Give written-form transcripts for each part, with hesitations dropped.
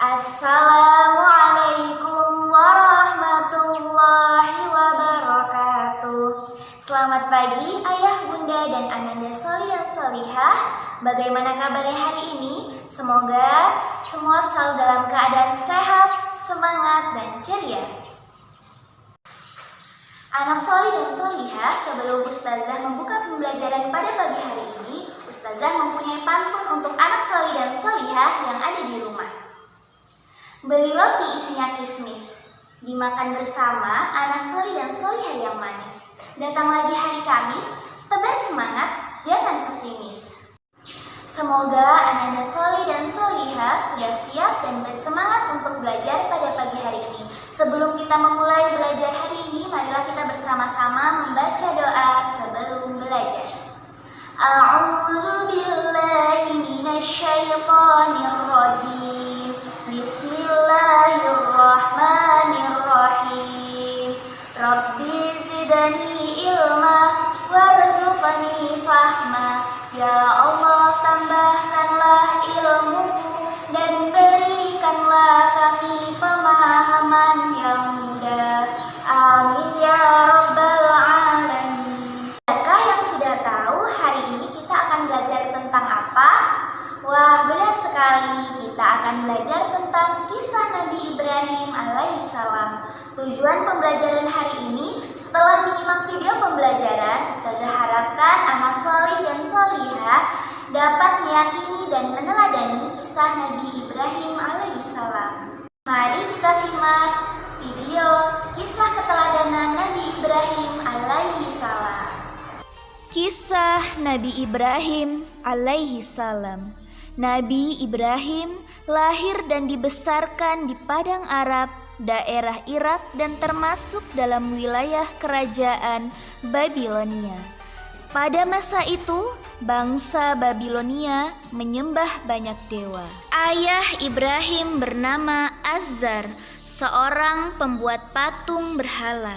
Assalamualaikum warahmatullahi wabarakatuh. Selamat pagi ayah, bunda, dan ananda sholih dan sholihah. Bagaimana kabarnya hari ini? Semoga semua selalu dalam keadaan sehat, semangat, dan ceria. Anak sholih dan sholihah, sebelum Ustazah membuka pembelajaran pada pagi hari ini, Ustazah mempunyai pantun untuk anak sholih dan sholihah yang ada di rumah. Beli roti isinya kismis, dimakan bersama anak sholih dan sholihah yang manis. Datang lagi hari Kamis, tebar semangat, jangan pesimis. Semoga ananda sholih dan sholihah sudah siap dan bersemangat untuk belajar pada pagi hari ini. Sebelum kita memulai belajar hari ini, marilah kita bersama-sama membaca doa sebelum belajar. A'udzu billahi minasyaitonir rajim. Bismillahirrahmanirrahim. Rabbi zidni ilma warzuqni fahma. Ya Allah, tambahkanlah ilmuku dan berikanlah kami pemahaman yang mudah. Amin ya rabbal alamin. Adakah yang sudah tahu hari ini kita akan belajar tentang apa? Wah, benar sekali, kita akan belajar tentang kisah Nabi Ibrahim alaihissalam. Tujuan pembelajaran hari ini, setelah menyimak video pembelajaran, Ustazah harapkan anak sholih dan sholihah dapat meyakini dan meneladani kisah Nabi Ibrahim alaihissalam. Mari kita simak video kisah keteladanan Nabi Ibrahim alaihissalam. Kisah Nabi Ibrahim alaihissalam. Nabi Ibrahim lahir dan dibesarkan di padang Arab, daerah Irak, dan termasuk dalam wilayah kerajaan Babilonia. Pada masa itu, bangsa Babilonia menyembah banyak dewa. Ayah Ibrahim bernama Azar, seorang pembuat patung berhala.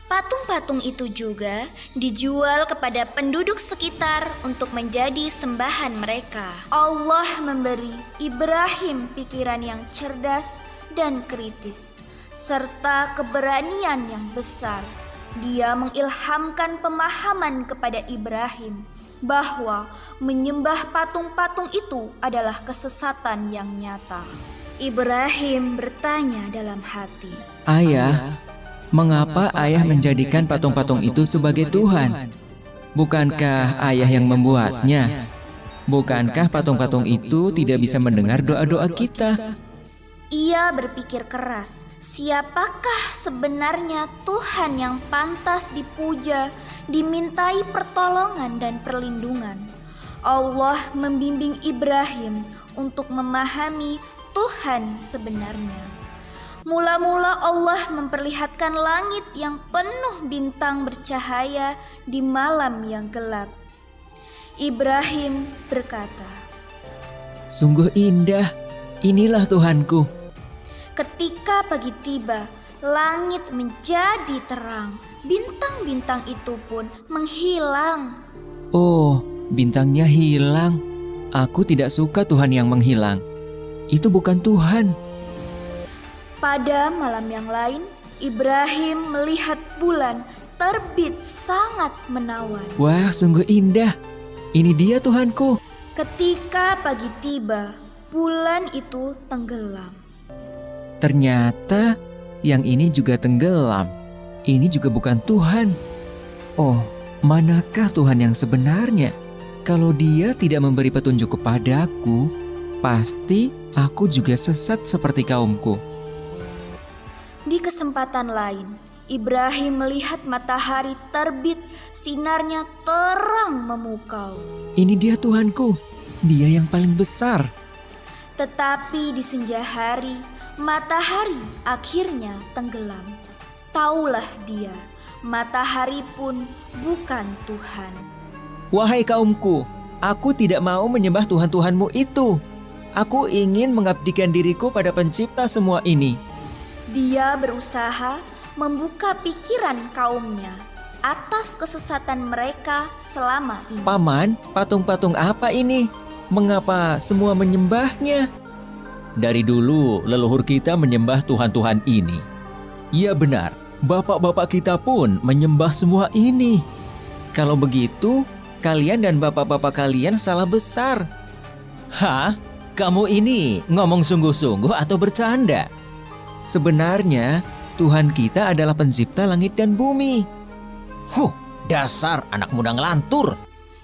Patung-patung itu juga dijual kepada penduduk sekitar untuk menjadi sembahan mereka. Allah memberi Ibrahim pikiran yang cerdas dan kritis, serta keberanian yang besar. Dia mengilhamkan pemahaman kepada Ibrahim bahwa menyembah patung-patung itu adalah kesesatan yang nyata. Ibrahim bertanya dalam hati, "Ayah, mengapa ayah menjadikan patung-patung itu sebagai Tuhan? Bukankah ayah yang membuatnya? Bukankah patung-patung itu tidak bisa mendengar doa-doa kita?" Ia berpikir keras, siapakah sebenarnya Tuhan yang pantas dipuja, dimintai pertolongan dan perlindungan? Allah membimbing Ibrahim untuk memahami Tuhan sebenarnya. Mula-mula Allah memperlihatkan langit yang penuh bintang bercahaya di malam yang gelap. Ibrahim berkata, "Sungguh indah, inilah Tuhanku." Ketika pagi tiba, langit menjadi terang, bintang-bintang itu pun menghilang. "Oh, bintangnya hilang. Aku tidak suka Tuhan yang menghilang. Itu bukan Tuhan." Pada malam yang lain, Ibrahim melihat bulan terbit sangat menawan. "Wah, sungguh indah. Ini dia Tuhanku." Ketika pagi tiba, bulan itu tenggelam. Ternyata yang ini juga tenggelam. Ini juga bukan Tuhan. Oh, manakah Tuhan yang sebenarnya? Kalau Dia tidak memberi petunjuk kepadaku, pasti aku juga sesat seperti kaumku. Di kesempatan lain, Ibrahim melihat matahari terbit, sinarnya terang memukau. Ini dia Tuhanku, Dia yang paling besar. Tetapi di senja hari, matahari akhirnya tenggelam. Taulah dia, matahari pun bukan Tuhan. Wahai kaumku, aku tidak mau menyembah Tuhan-Tuhanmu itu. Aku ingin mengabdikan diriku pada pencipta semua ini. Dia berusaha membuka pikiran kaumnya atas kesesatan mereka selama ini. "Paman, patung-patung apa ini? Mengapa semua menyembahnya?" Dari dulu leluhur kita menyembah Tuhan-Tuhan ini. Iya benar, bapak-bapak kita pun menyembah semua ini. Kalau begitu, kalian dan bapak-bapak kalian salah besar. Hah? Kamu ini ngomong sungguh-sungguh atau bercanda? Sebenarnya, Tuhan kita adalah pencipta langit dan bumi. Dasar anak muda ngelantur.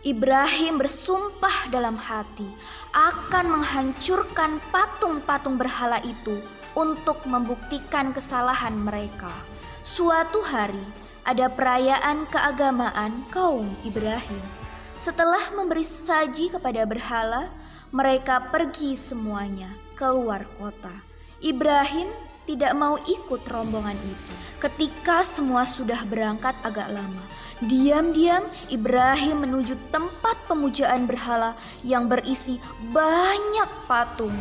Ibrahim bersumpah dalam hati akan menghancurkan patung-patung berhala itu untuk membuktikan kesalahan mereka. Suatu hari, ada perayaan keagamaan kaum Ibrahim. Setelah memberi sesaji kepada berhala, mereka pergi semuanya keluar kota. Ibrahim tidak mau ikut rombongan itu. Ketika semua sudah berangkat agak lama, diam-diam Ibrahim menuju tempat pemujaan berhala yang berisi banyak patung.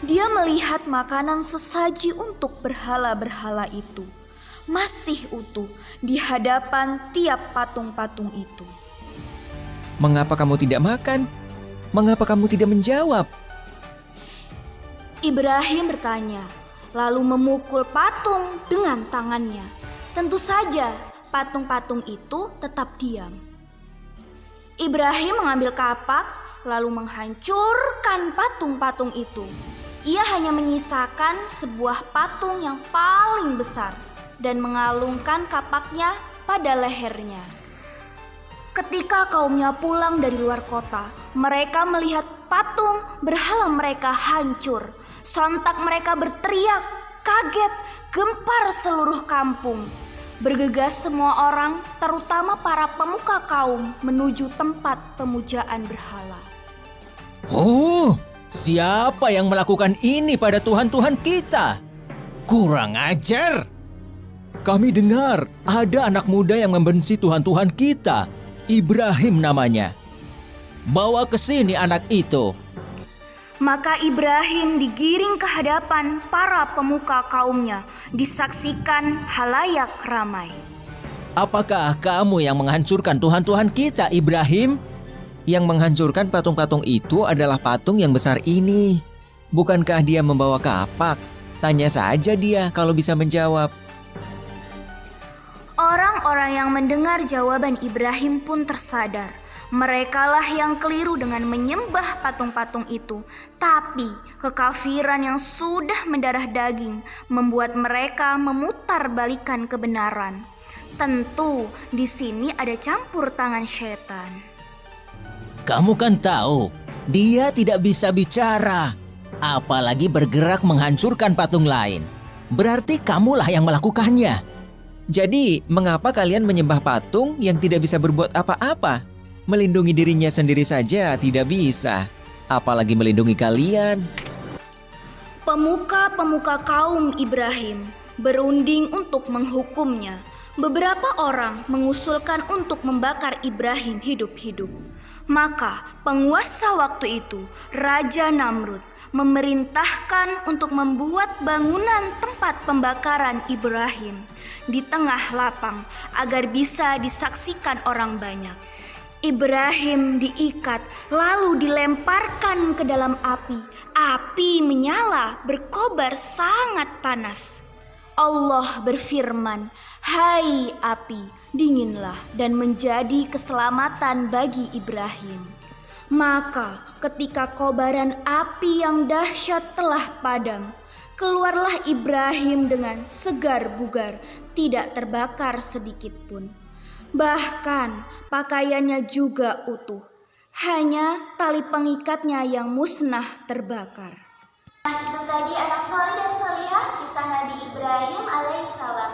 Dia melihat makanan sesaji untuk berhala-berhala itu masih utuh di hadapan tiap patung-patung itu. Mengapa kamu tidak makan? Mengapa kamu tidak menjawab? Ibrahim bertanya, lalu memukul patung dengan tangannya. Tentu saja patung-patung itu tetap diam. Ibrahim mengambil kapak lalu menghancurkan patung-patung itu. Ia hanya menyisakan sebuah patung yang paling besar dan mengalungkan kapaknya pada lehernya. Ketika kaumnya pulang dari luar kota, mereka melihat patung berhala mereka hancur. Sontak mereka berteriak, kaget, gempar seluruh kampung. Bergegas semua orang, terutama para pemuka kaum, menuju tempat pemujaan berhala. Siapa yang melakukan ini pada Tuhan-Tuhan kita? Kurang ajar. Kami dengar ada anak muda yang membenci Tuhan-Tuhan kita. Ibrahim namanya. Bawa ke sini anak itu. Maka Ibrahim digiring ke hadapan para pemuka kaumnya, disaksikan halayak ramai. Apakah kamu yang menghancurkan Tuhan-Tuhan kita, Ibrahim? Yang menghancurkan patung-patung itu adalah patung yang besar ini. Bukankah dia membawa kapak? Tanya saja dia kalau bisa menjawab. Orang-orang yang mendengar jawaban Ibrahim pun tersadar. Merekalah yang keliru dengan menyembah patung-patung itu. Tapi kekafiran yang sudah mendarah daging membuat mereka memutarbalikkan kebenaran. Tentu di sini ada campur tangan setan. Kamu kan tahu, dia tidak bisa bicara, apalagi bergerak menghancurkan patung lain. Berarti kamulah yang melakukannya. Jadi, mengapa kalian menyembah patung yang tidak bisa berbuat apa-apa? Melindungi dirinya sendiri saja tidak bisa, apalagi melindungi kalian. Pemuka-pemuka kaum Ibrahim berunding untuk menghukumnya. Beberapa orang mengusulkan untuk membakar Ibrahim hidup-hidup. Maka penguasa waktu itu, Raja Namrud, memerintahkan untuk membuat bangunan tempat pembakaran Ibrahim di tengah lapang agar bisa disaksikan orang banyak. Ibrahim diikat lalu dilemparkan ke dalam api. Api menyala berkobar sangat panas. Allah berfirman, "Hai api, dinginlah dan menjadi keselamatan bagi Ibrahim." Maka ketika kobaran api yang dahsyat telah padam, keluarlah Ibrahim dengan segar bugar, tidak terbakar sedikit pun. Bahkan pakaiannya juga utuh, hanya tali pengikatnya yang musnah terbakar. Nah, itu tadi anak soleh dan solihah kisah Nabi Ibrahim alaihissalam.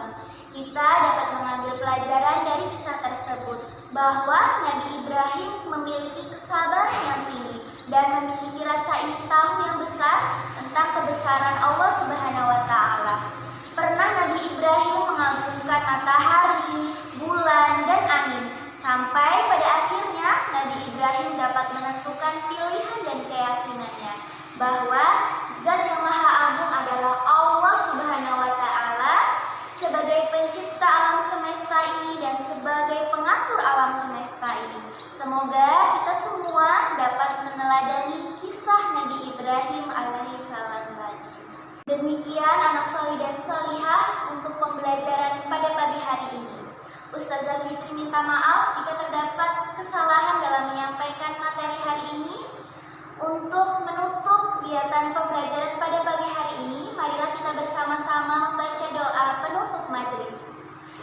Kita dapat mengambil pelajaran dari kisah tersebut bahwa Nabi Ibrahim memiliki kesabaran yang tinggi dan memiliki rasa ingin tahu yang besar tentang kebesaran Allah Subhanahu wa Ta'ala. Pernah Nabi Ibrahim mengagungkan matahari, bulan, dan angin, sampai pada akhirnya Nabi Ibrahim dapat menentukan pilihan dan keyakinannya bahwa Zat yang Maha Agung adalah Allah Subhanahu wa Ta'ala sebagai pencipta alam semesta ini dan sebagai pengatur alam semesta ini. Semoga kita semua dapat meneladani kisah Nabi Ibrahim alaihissalam tadi. minta maaf jika terdapat kesalahan dalam menyampaikan materi hari ini. Untuk menutup kegiatan pembelajaran pada pagi hari ini, marilah kita bersama-sama membaca doa penutup majelis.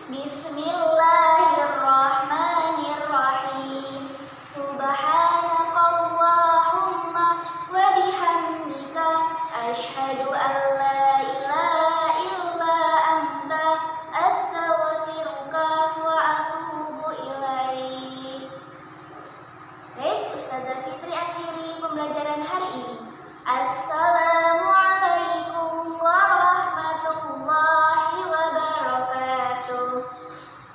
Bismillahirrahmanirrahim. Subhanakallahumma wa bihamdika asyhadu an la ilaha illa anta astaghfiruka wa atubu ilaik. Baik, Ustazah Fitri akhiri pembelajaran hari ini.